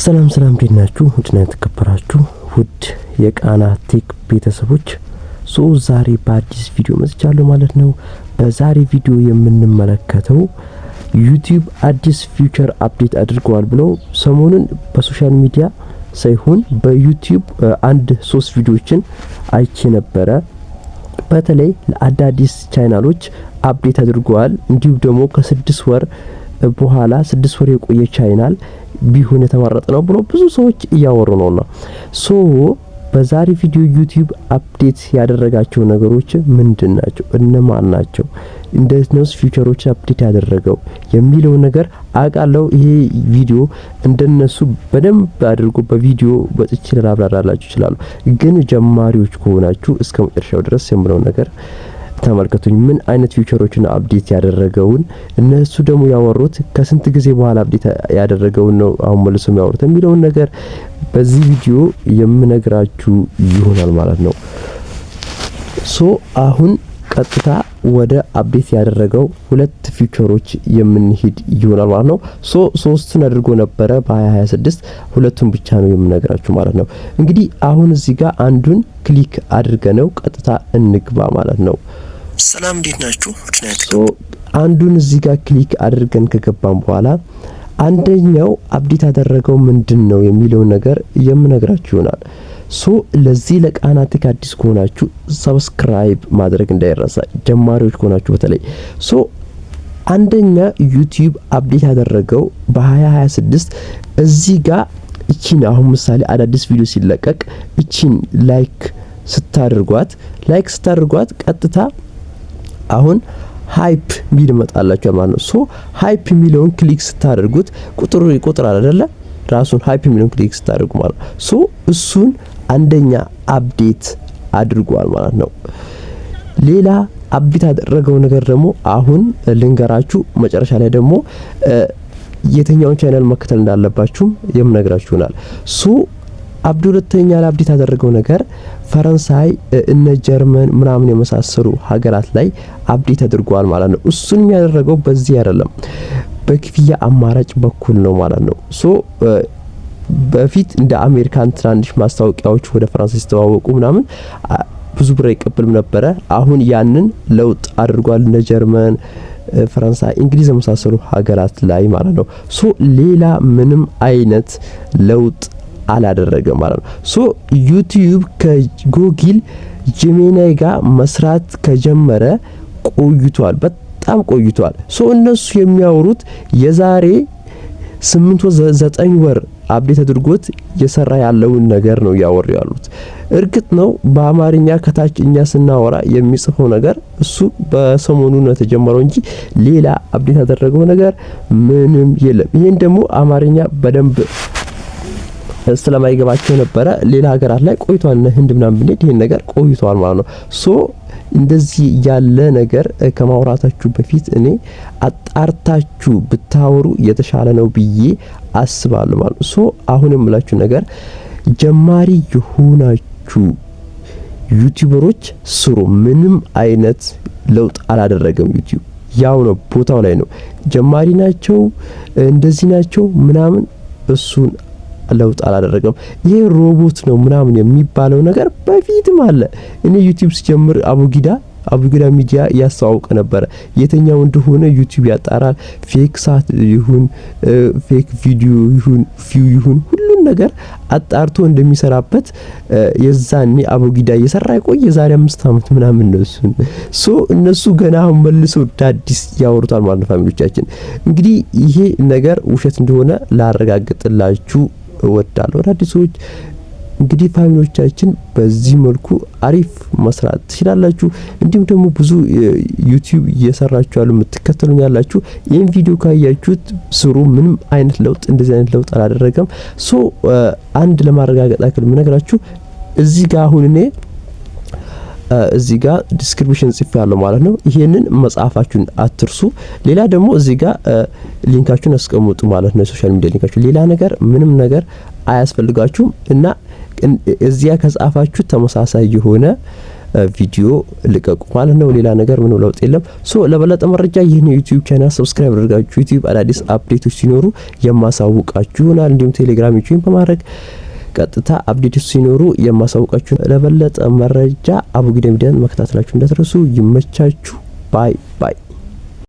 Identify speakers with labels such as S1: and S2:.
S1: ሰላም እንዴት ናችሁ? ውድና የተከበራችሁ ውድ የቃና ቴክ ቤተሰቦች ዛሬ በአዲስ ቪዲዮ መጥቻለሁ ማለት ነው። በዛሬ ቪዲዮ የምንመለከተው ዩቲዩብ አዲስ ፊቸር አፕዴት አድርገዋል ብለው ሰሞኑን በሶሻል ሚዲያ ሳይሆን በዩቲዩብ አንድ 3 ቪዲዮችን አይቼ ነበረ። በተለይ ለአዳዲስ ቻናሎች አፕዴት አድርገዋል። እንዲሁም ደግሞ ከ6 ወር በኋላ 6 ወር የቆየ ቻናል ቢሆን የተመረጠ ነው ብሎ ብዙ ሰዎች እያወሩ ነውና በዛሬ ቪዲዮ ዩቲዩብ አፕዴት ያደረጋቸው ነገሮች ምንድናቸው? እነማን ናቸው? እንዴት ነው ፊቸሮች አፕዴት ያደረገው የሚለው ነገር አቃለው። ይሄ ቪዲዮ እንደነሱ በደንብ አድርጎ በቪዲዮ በጥቼ ላብራራላችሁ ይችላል። ግን ጀማሪዎች ከሆናችሁ እስከ መጨረሻው ድረስ የምለው ነገር ተመልከቱኝ። ምን አይነት ፊቸሮችን አፕዴት ያደረገውን እነሱ ደግሞ ያወሩት ከስንት ጊዜ በኋላ አፕዴት ያደረገውን ነው አሁን መልሶ የሚያወሩት የሚለውን ነገር በዚህ ቪዲዮ የምነግራችሁ ይሆናል ማለት ነው። አሁን ቀጥታ ወደ አፕዴት ያደረገው 2 ፊቸሮች የምንሄድ ይሆናል ማለት ነው። ሶስቱን አድርጎ ነበረ በ2026 ሁለቱን ብቻ ነው የምነግራችሁ ማለት ነው። እንግዲህ አሁን እዚህ ጋር አንዱን ክሊክ አድርገነው ቀጥታ እንግባ ማለት ነው።
S2: ሰላም እንዴት ናችሁ?
S1: አንዱን እዚህ ጋር ክሊክ አድርገን ከገባን በኋላ አንደኛው አፕዴት ያደረገው ምንድነው የሚለው ነገር የምነግራችሁ ይሆናል። ለዚህ ለቃና ቴክ አዲስ ከሆናችሁ ሰብስክራይብ ማድረግ እንዳይረሳ፣ ጀማሪዎች ከሆናችሁ በተለይ አንደኛ ዩቲዩብ አፕዴት ያደረገው በ2026 እዚህ ጋር እቺን አሁን ምሳሌ አዳዲስ ቪዲዮ ሲለቀቅ እቺን ላይክ ስታደርጓት ቀጥታ አሁን ሃይፕ ሚል መጣላችሁ ማለት ነው። ሃይፕ ሚለውን ክሊክ ስታደርጉት ቁጥሩ ይቆጥራል አይደለ? ራሱን ሃይፕ ሚለውን ክሊክ ስታደርጉ ማለት ነው። እሱን አንደኛ አፕዴት አድርጓል ማለት ነው። ሌላ አፕዴት ያደረገው ነገር ደግሞ አሁን ልንገራችሁ፣ መጨረሻ ላይ ደግሞ የትኛውን ቻናል መከተል እንዳለባችሁም የምነግራችሁ ይሆናል። ሁለተኛ ላይ አፕዴት ያደረገው ነገር ፈረንሳይ እነ ጀርመን ምናምን የመሳሰሉ ሀገራት ላይ አፕዴት አድርጓል ማለት ነው። እሱን የሚያደርገው በዚህ አይደለም፣ በክፍያ አማራጭ በኩል ነው ማለት ነው። በፊት እንደ አሜሪካን ትናንሽ ማስታወቂያዎች ወደ ፈረንሳይ ሲተዋወቁ ምናምን ብዙ ብር አይቀበልም ነበረ። አሁን ያንን ለውጥ አድርጓል እነ ጀርመን፣ ፈረንሳይ፣ እንግሊዝ የመሳሰሉ ሀገራት ላይ ማለት ነው። ሌላ ምንም አይነት ለውጥ አላደረገም ማለት ነው። ዩቲዩብ ከጉግል ጄሚናይ ጋር መስራት ከጀመረ ቆይቷል፣ በጣም ቆይቷል። እነሱ የሚያወሩት የዛሬ 8 ወር 9 ወር አፕዴት አድርጎት እየሰራ ያለውን ነገር ነው ያወሩ ያሉት። እርግጥ ነው በአማርኛ ከታች እኛ ስናወራ የሚጽፈው ነገር እሱ በሰሞኑ ነው የተጀመረው እንጂ ሌላ አፕዴት ያደረገው ነገር ምንም የለም። ይሄን ደግሞ አማርኛ በደንብ ስለማይገባቸው ነበረ ሌላ ሀገራት ላይ ቆይቷል። ህንድ ምናምን ብንሄድ ይሄን ነገር ቆይቷል ማለት ነው። እንደዚህ ያለ ነገር ከማውራታችሁ በፊት እኔ አጣርታችሁ ብታወሩ የተሻለ ነው ብዬ አስባለሁ ማለት ነው። አሁን የምላችሁ ነገር ጀማሪ የሆናችሁ ዩቲዩበሮች ስሩ። ምንም አይነት ለውጥ አላደረገም ዩቲዩብ ያው ነው፣ ቦታው ላይ ነው። ጀማሪ ናቸው እንደዚህ ናቸው ምናምን እሱን ለውጥ አላደረገም። ይሄ ሮቦት ነው ምናምን የሚባለው ነገር በፊትም አለ። እኔ ዩቲዩብ ሲጀምር አቡጊዳ ሚዲያ ያስተዋውቀ ነበር። የተኛው እንደሆነ ዩቲዩብ ያጣራል። ፌክ ሳት ይሁን ፌክ ቪዲዮ ይሁን ፊው ይሁን ሁሉን ነገር አጣርቶ እንደሚሰራበት የዛኔ አቡጊዳ እየሰራ ቆየ። የዛሬ 5 አመት ምናምን ነው እነሱ ገና አሁን መልሰው ዳዲስ ያወሩታል ማለት ነው። ፋሚሊዎቻችን እንግዲህ ይሄ ነገር ውሸት እንደሆነ ላረጋግጥላችሁ እወዳለሁ። አዳዲሶች እንግዲህ ፋሚሊዎቻችን በዚህ መልኩ አሪፍ መስራት ትችላላችሁ። እንዲሁም ደግሞ ብዙ ዩቲዩብ እየሰራችሁ ያሉ የምትከተሉኝ ያላችሁ ይሄን ቪዲዮ ካያችሁት ስሩ። ምንም አይነት ለውጥ እንደዚህ አይነት ለውጥ አላደረገም። አንድ ለማረጋገጥ ያክል ምነግራችሁ እዚህ ጋር አሁን እኔ እዚህ ጋር ዲስክሪፕሽን ጽፍ ያለው ማለት ነው። ይሄንን መጻፋችሁን አትርሱ። ሌላ ደግሞ እዚህ ጋር ሊንካችሁን አስቀምጡ ማለት ነው፣ ሶሻል ሚዲያ ሊንካችሁ። ሌላ ነገር ምንም ነገር አያስፈልጋችሁም እና እዚያ ከጻፋችሁ ተመሳሳይ የሆነ ቪዲዮ ልቀቁ ማለት ነው። ሌላ ነገር ምንም ለውጥ የለም። ሶ ለበለጠ መረጃ ይህን ዩቲዩብ ቻናል ሰብስክራይብ አድርጋችሁ ዩቲዩብ አዳዲስ አፕዴቶች ሲኖሩ የማሳውቃችሁ ይሆናል። እንዲሁም ቴሌግራም ዩቲዩብ በማድረግ ቀጥታ አፕዴቶች ሲኖሩ የማሳውቃችሁ። ለበለጠ መረጃ አቡጊዳ ሚዲያን መከታተላችሁ እንዳትረሱ። ይመቻችሁ። ባይ ባይ።